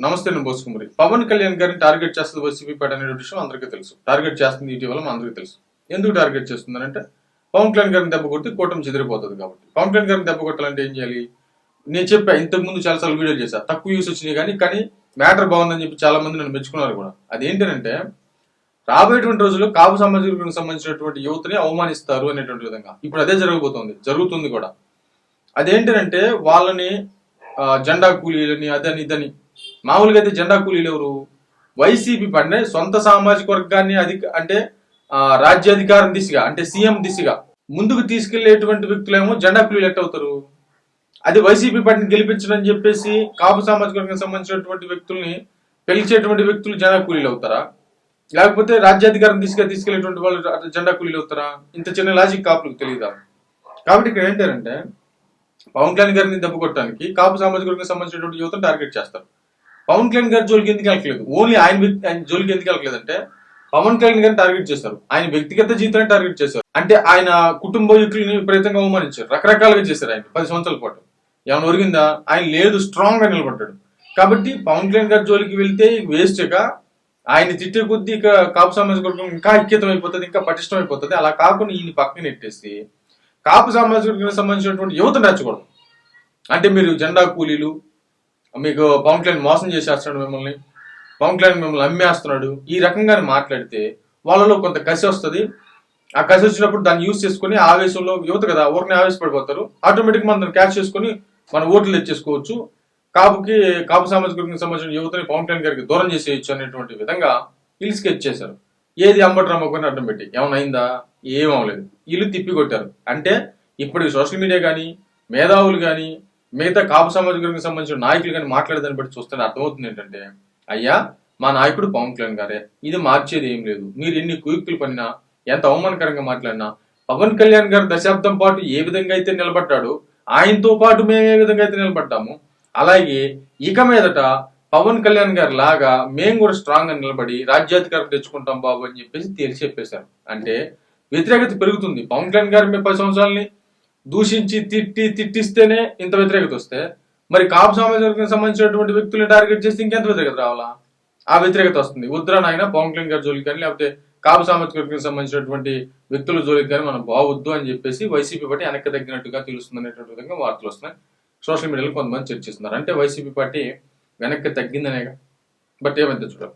నమస్తే, నేను బోసుకుమరి. పవన్ కళ్యాణ్ గారిని టార్గెట్ చేస్తుంది వైసీపీ పార్టీ అనే విషయం అందరికీ తెలుసు. టార్గెట్ చేస్తుంది ఇటీవల అందరికీ తెలుసు. ఎందుకు టార్గెట్ చేస్తుందంటే పవన్ కళ్యాణ్ గారిని దెబ్బ కొట్టి కూటమి చెదిరిపోతుంది కాబట్టి. పవన్ కళ్యాణ్ గారిని దెబ్బ కొట్టాలంటే ఏం చేయాలి? నేను చెప్పా, ఇంతకు ముందు చాలాసార్లు వీడియోలు చేశా. తక్కువ వ్యూస్ వచ్చినాయి కానీ మ్యాటర్ బాగుందని చెప్పి చాలా మంది నన్ను మెచ్చుకున్నారు కూడా. అదేంటంటే రాబోయేటువంటి రోజుల్లో కాపు సామాజిక సంబంధించినటువంటి యువతని అవమానిస్తారు అనేటువంటి విధంగా ఇప్పుడు అదే జరుగుతుంది కూడా. అదేంటంటే వాళ్ళని జెండా కూలీలని అదని ఇదని. మామూలుగా అయితే జెండా కూలీలు ఎవరు? వైసీపీ పడిన సొంత సామాజిక వర్గాన్ని అంటే రాజ్యాధికారం దిశగా అంటే సీఎం దిశగా ముందుకు తీసుకెళ్లేటువంటి వ్యక్తులేమో జెండా కూలీలు ఎట్టవుతారు? అది వైసీపీ పార్టీని గెలిపించడం అని చెప్పేసి కాపు సామాజిక వర్గానికి సంబంధించినటువంటి వ్యక్తుల్ని పిలిచేటువంటి వ్యక్తులు జెండా కూలీలు అవుతారా? లేకపోతే రాజ్యాధికారం దిశగా తీసుకెళ్లేటువంటి వాళ్ళు జెండా కూలీలు అవుతారా? ఇంత చిన్న లాజిక్ కాపులకు తెలియదా? కాబట్టి ఇక్కడ ఏంటంటే పవన్ కళ్యాణ్ గారిని దెబ్బ కొట్టడానికి కాపు సామాజిక వర్గానికి సంబంధించినటువంటి యువతను టార్గెట్ చేస్తారు. పవన్ కళ్యాణ్ గారి జోలికి ఎందుకు వెళ్ళట్లేదు? ఓన్లీ ఆయన జోలికి ఎందుకు వెళ్ళట్లేదు అంటే పవన్ కళ్యాణ్ గారిని టార్గెట్ చేశారు. ఆయన వ్యక్తిగత జీవితాన్ని టార్గెట్ చేశారు. అంటే ఆయన కుటుంబీకుల్ని విపరీతంగా అవమానించారు, రకరకాలుగా చేశారు. ఆయన 10 సంవత్సరాల పాటు ఏమైనా ఒరిగిందా? ఆయన లేదు, స్ట్రాంగ్ గా నిలబడ్డాడు. కాబట్టి పవన్ కళ్యాణ్ గారి జోలికి వెళ్తే వేస్ట్గా ఆయన తిట్టే కొద్దీ ఇక కాపు సామాజిక వర్గం ఇంకా ఐక్యతం అయిపోతుంది, ఇంకా పటిష్టం అయిపోతుంది. అలా కాకుండా ఈయన పక్కన నెట్టేసి కాపు సామాజిక వర్గానికి సంబంధించినటువంటి యువతను రెచ్చకూడదు. అంటే మీరు జెండా కూలీలు, మీకు పవన్ కళ్యాణ్ మోసం చేసేస్తున్నాడు, మిమ్మల్ని పవన్ కళ్యాణ్ మిమ్మల్ని అమ్మేస్తున్నాడు, ఈ రకంగా మాట్లాడితే వాళ్ళలో కొంత కసి వస్తుంది. ఆ కసి వచ్చినప్పుడు దాన్ని యూజ్ చేసుకుని ఆవేశంలో యువత కదా ఊరిని ఆవేశపడిపోతారు. ఆటోమేటిక్ మనం క్యాచ్ చేసుకుని మన ఓట్లు తెచ్చేసుకోవచ్చు. కాపు సామాజిక వర్గానికి సంబంధించిన యువతని పవన్ కళ్యాణ్ గారికి దూరం చేసేయచ్చు అనేటువంటి విధంగా వీళ్ళు స్కెచ్ చేశారు. ఏది అంబటరామకొని అడ్డం పెట్టి ఏమైనా అయిందా? ఏమవలేదు. వీళ్ళు తిప్పి కొట్టారు. అంటే ఇప్పుడు సోషల్ మీడియా కానీ మేధావులు కానీ మిగతా కాపు సామాజిక వర్గానికి సంబంధించిన నాయకులు కానీ మాట్లాడేదాన్ని బట్టి చూస్తే అర్థమవుతుంది ఏంటంటే, అయ్యా మా నాయకుడు పవన్ కళ్యాణ్ గారే, ఇది మార్చేది ఏం లేదు. మీరు ఎన్ని కుయుక్తులు పడినా, ఎంత అవమానకరంగా మాట్లాడినా, పవన్ కళ్యాణ్ గారు దశాబ్దం పాటు ఏ విధంగా అయితే నిలబడ్డాడో ఆయనతో పాటు మేము ఏ విధంగా అయితే నిలబడ్డాము, అలాగే ఇక మీదట పవన్ కళ్యాణ్ గారి లాగా మేము కూడా స్ట్రాంగ్ గా నిలబడి రాజ్యాధికారం తెచ్చుకుంటాం బాబు అని చెప్పేసి తేల్చి చెప్పేశారు. అంటే వ్యతిరేకత పెరుగుతుంది. పవన్ కళ్యాణ్ గారు మేము 10 సంవత్సరాలని దూషించి తిట్టిస్తేనే ఇంత వ్యతిరేకత వస్తే, మరి కాపు సామాజిక వర్గానికి సంబంధించినటువంటి వ్యక్తులను టార్గెట్ చేస్తే ఇంకెంత వ్యతిరేకత రావాలా? ఆ వ్యతిరేకత వస్తుంది. వద్దురా నాయన పవన్ కళ్యాణ్ గారి జోలికి కానీ లేకపోతే కాపు సామాజిక వర్గానికి సంబంధించినటువంటి వ్యక్తుల జోలికి కానీ మనం బావద్దు అని చెప్పేసి వైసీపీ పార్టీ వెనక్కి తగ్గినట్టుగా తెలుస్తుంది అనేటువంటి విధంగా వార్తలు వస్తున్నాయి. సోషల్ మీడియాలో కొంతమంది చర్చిస్తున్నారు. అంటే వైసీపీ పార్టీ వెనక్కి తగ్గిందనేగా. బట్ ఏమైతే చూడాలి.